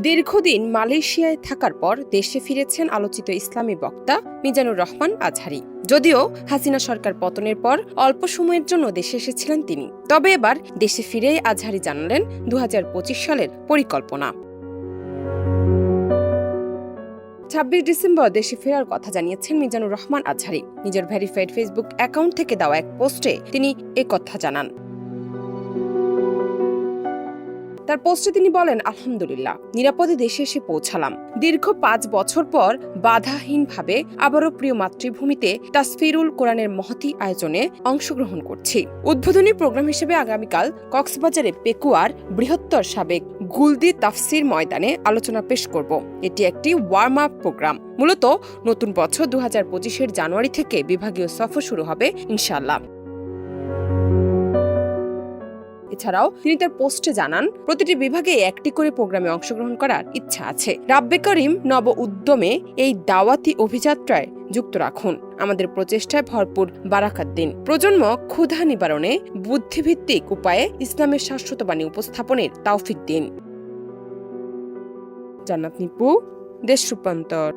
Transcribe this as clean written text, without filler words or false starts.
দীর্ঘদিন মালয়েশিয়ায় থাকার পর দেশে ফিরেছেন আলোচিত ইসলামী বক্তা মিজানুর রহমান আজহারী। যদিও হাসিনা সরকার পতনের পর অল্প সময়ের জন্য দেশে এসেছিলেন তিনি, তবে এবার দেশে ফিরেই আজহারী জানালেন ২০২৫ সালের পরিকল্পনা। ২৬ ডিসেম্বর দেশে ফেরার কথা জানিয়েছেন মিজানুর রহমান আজহারী। নিজের ভেরিফাইড ফেসবুক অ্যাকাউন্ট থেকে দেওয়া এক পোস্টে তিনি কথা জানান। তার পোস্টে তিনি বলেন, আলহামদুলিল্লাহ, নিরাপদে দেশে এসে পৌঁছালাম। দীর্ঘ ৫ বছর পর বাধাহীনভাবে আবারও প্রিয় মাতৃভূমিতে তাসফিরুল কোরআনের মহতী আয়োজনে অংশগ্রহণ করছি। উদ্বোধনী প্রোগ্রাম হিসেবে আগামীকাল কক্সবাজারে পেকুয়ার বৃহত্তর সাবেক গুলদি তাফসির ময়দানে আলোচনা পেশ করব। এটি একটি ওয়ার্ম আপ প্রোগ্রাম। মূলত নতুন বছর ২০২৫-এর জানুয়ারি থেকে বিভাগীয় সফর শুরু হবে ইনশাআল্লাহ। এছাড়াও তিনি তার পোস্টে জানান, প্রতিটি বিভাগে একটি করে প্রোগ্রামে অংশগ্রহণ করার ইচ্ছা আছে। রাব্বে করিম নব উদ্যমে এই দাওয়াতি অভিযাত্রায় যুক্ত রাখুন। আমাদের প্রচেষ্টায় ভরপুর বারাকাত দিন। প্রজন্ম ক্ষুধা নিবারণে বুদ্ধিভিত্তিক উপায়ে ইসলামের শাশ্বত বাণী উপস্থাপনের তৌফিক দিন। জান্নাত নিপু, দেশ রূপান্তর।